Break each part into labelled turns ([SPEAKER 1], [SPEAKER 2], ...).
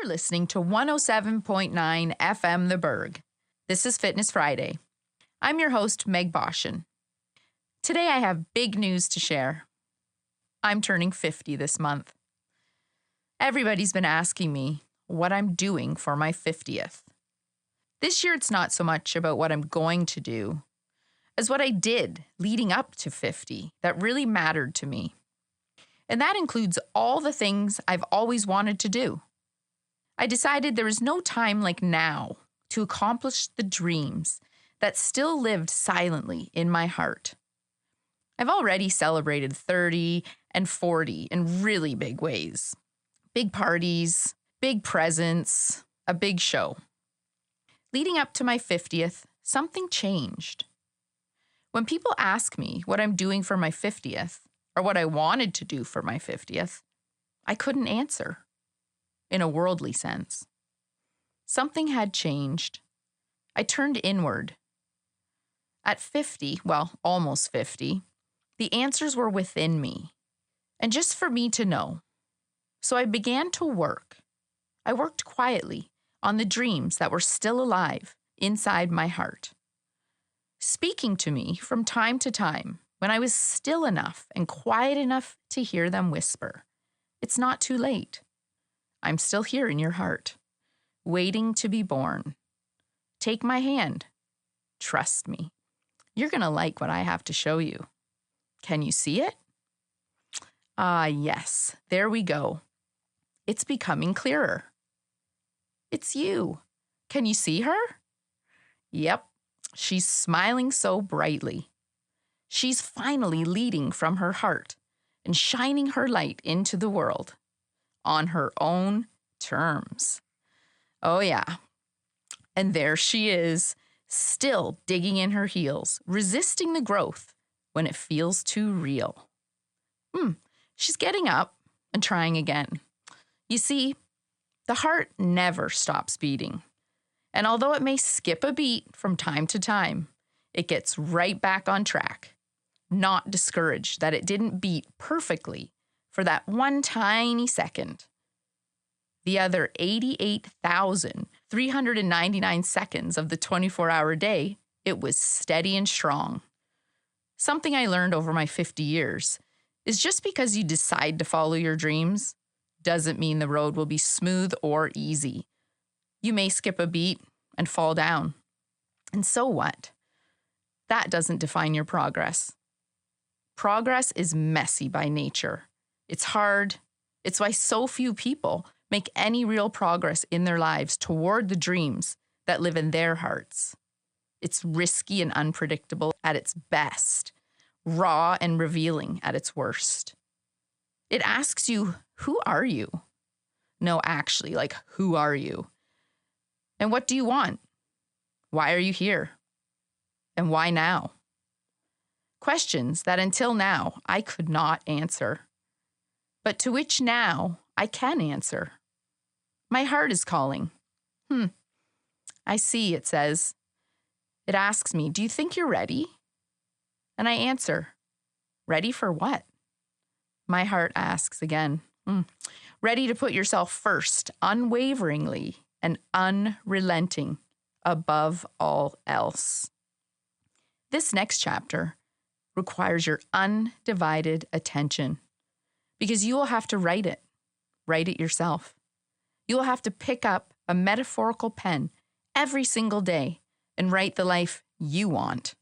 [SPEAKER 1] You're listening to 107.9 FM The Berg. This is Fitness Friday. I'm your host, Meg Boschin. Today I have big news to share. I'm turning 50 this month. Everybody's been asking me what I'm doing for my 50th. This year it's not so much about what I'm going to do as what I did leading up to 50 that really mattered to me. And that includes all the things I've always wanted to do. I decided there was no time like now to accomplish the dreams that still lived silently in my heart. I've already celebrated 30 and 40 in really big ways. Big parties, big presents, a big show. Leading up to my 50th, something changed. When people ask me what I'm doing for my 50th, or what I wanted to do for my 50th, I couldn't answer. In a worldly sense. Something had changed. I turned inward. At 50, well, almost 50, the answers were within me, and just for me to know. So I began to work. I worked quietly on the dreams that were still alive inside my heart, speaking to me from time to time when I was still enough and quiet enough to hear them whisper, "It's not too late. I'm still here in your heart, waiting to be born. Take my hand. Trust me. You're going to like what I have to show you. Can you see it?" Ah, yes, there we go. It's becoming clearer. It's you. Can you see her? Yep, she's smiling so brightly. She's finally leading from her heart and shining her light into the world. On her own terms. Oh yeah. And there she is, still digging in her heels, resisting the growth when it feels too real. She's getting up and trying again. You see, the heart never stops beating. And although it may skip a beat from time to time, it gets right back on track, not discouraged that it didn't beat perfectly for that one tiny second. The other 88,399 seconds of the 24-hour day, it was steady and strong. Something I learned over my 50 years is just because you decide to follow your dreams doesn't mean the road will be smooth or easy. You may skip a beat and fall down. And so what? That doesn't define your progress. Progress is messy by nature. It's hard. It's why so few people make any real progress in their lives toward the dreams that live in their hearts. It's risky and unpredictable at its best, raw and revealing at its worst. It asks you, who are you? No, actually, like, who are you? And what do you want? Why are you here? And why now? Questions that until now I could not answer, but to which now I can answer. My heart is calling. I see, it says. It asks me, do you think you're ready? And I answer, ready for what? My heart asks again, ready to put yourself first, unwaveringly and unrelenting above all else. This next chapter requires your undivided attention because you will have to write it yourself. You will have to pick up a metaphorical pen every single day and write the life you want.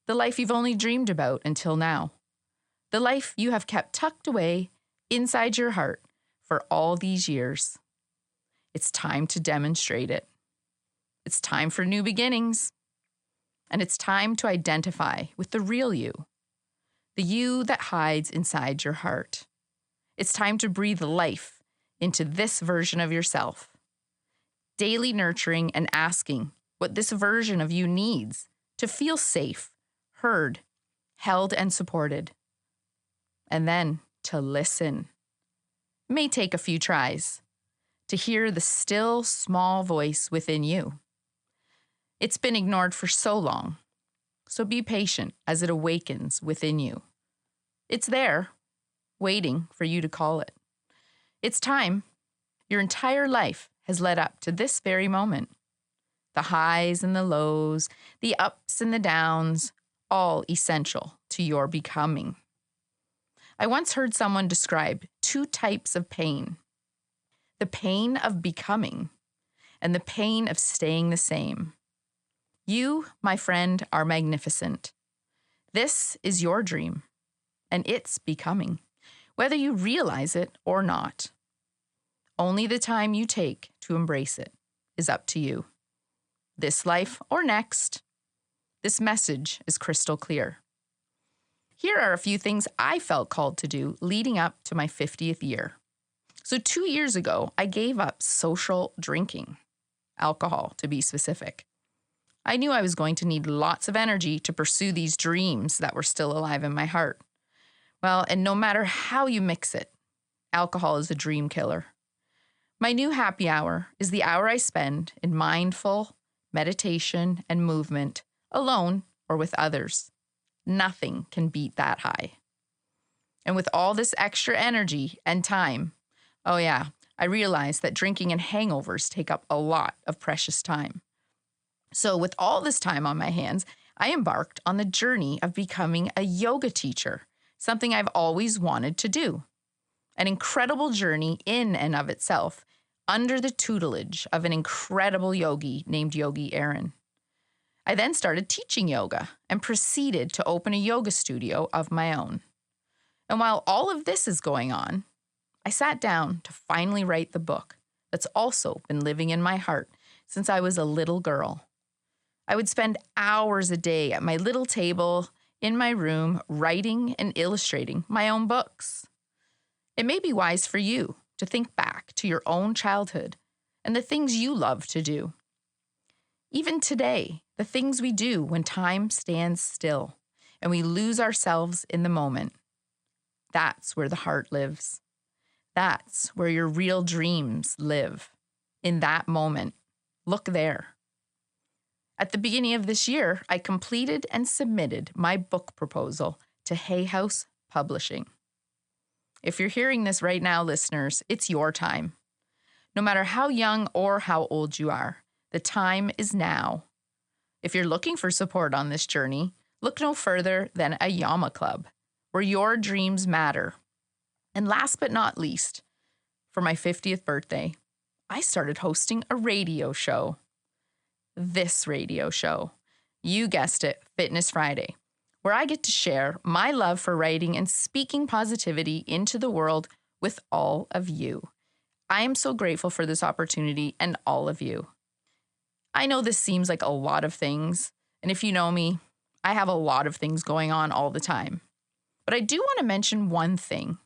[SPEAKER 1] The life you've only dreamed about until now. The life you have kept tucked away inside your heart for all these years. It's time to demonstrate it. It's time for new beginnings. And it's time to identify with the real you. The you that hides inside your heart. It's time to breathe life into this version of yourself. Daily nurturing and asking what this version of you needs to feel safe, heard, held, and supported. And then to listen. It may take a few tries to hear the still, small voice within you. It's been ignored for so long, so be patient as it awakens within you. It's there, waiting for you to call it. It's time. Your entire life has led up to this very moment. The highs and the lows, the ups and the downs, all essential to your becoming. I once heard someone describe 2 types of pain: the pain of becoming and the pain of staying the same. You, my friend, are magnificent. This is your dream, and it's becoming, whether you realize it or not. Only the time you take to embrace it is up to you. This life or next. This message is crystal clear. Here are a few things I felt called to do leading up to my 50th year. So 2 years ago, I gave up social drinking, alcohol to be specific. I knew I was going to need lots of energy to pursue these dreams that were still alive in my heart. Well, and no matter how you mix it, alcohol is a dream killer. My new happy hour is the hour I spend in mindful meditation and movement, alone or with others. Nothing can beat that high. And with all this extra energy and time, oh yeah, I realized that drinking and hangovers take up a lot of precious time. So with all this time on my hands, I embarked on the journey of becoming a yoga teacher, something I've always wanted to do. An incredible journey in and of itself, under the tutelage of an incredible yogi named Yogi Aaron. I then started teaching yoga and proceeded to open a yoga studio of my own. And while all of this is going on, I sat down to finally write the book that's also been living in my heart since I was a little girl. I would spend hours a day at my little table in my room writing and illustrating my own books. It may be wise for you to think back to your own childhood and the things you love to do. Even today, the things we do when time stands still and we lose ourselves in the moment. That's where the heart lives. That's where your real dreams live. In that moment. Look there. At the beginning of this year, I completed and submitted my book proposal to Hay House Publishing. If you're hearing this right now, listeners, it's your time. No matter how young or how old you are, the time is now. If you're looking for support on this journey, look no further than a Yama Club, where your dreams matter. And last but not least, for my 50th birthday, I started hosting a radio show. This radio show, you guessed it, Fitness Friday, where I get to share my love for writing and speaking positivity into the world with all of you. I am so grateful for this opportunity and all of you. I know this seems like a lot of things, and if you know me, I have a lot of things going on all the time. But I do want to mention one thing.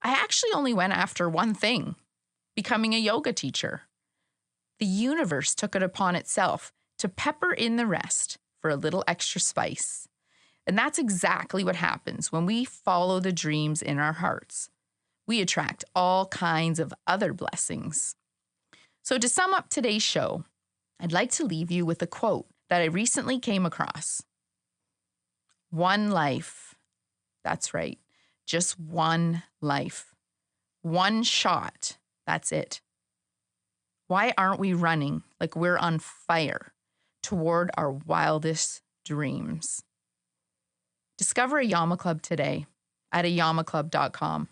[SPEAKER 1] I actually only went after one thing, becoming a yoga teacher. The universe took it upon itself to pepper in the rest for a little extra spice. And that's exactly what happens when we follow the dreams in our hearts. We attract all kinds of other blessings. So to sum up today's show, I'd like to leave you with a quote that I recently came across. One life. That's right. Just one life. One shot. That's it. Why aren't we running like we're on fire toward our wildest dreams? Discover a Yama Club today at ayamaclub.com.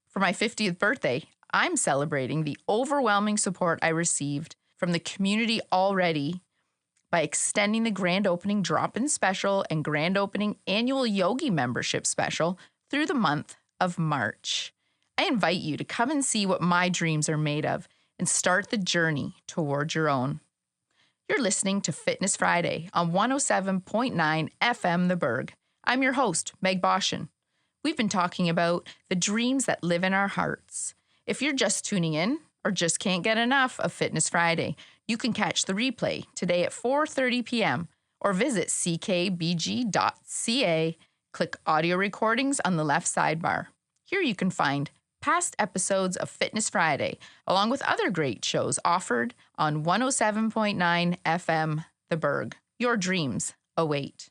[SPEAKER 1] For my 50th birthday, I'm celebrating the overwhelming support I received from the community already by extending the grand opening drop-in special and grand opening annual yogi membership special through the month of March. I invite you to come and see what my dreams are made of and start the journey towards your own. You're listening to Fitness Friday on 107.9 FM The Berg. I'm your host, Meg Boschin. We've been talking about the dreams that live in our hearts. If you're just tuning in or just can't get enough of Fitness Friday, you can catch the replay today at 4:30 p.m. or visit ckbg.ca, click audio recordings on the left sidebar. Here you can find past episodes of Fitness Friday, along with other great shows offered on 107.9 FM The Berg. Your dreams await.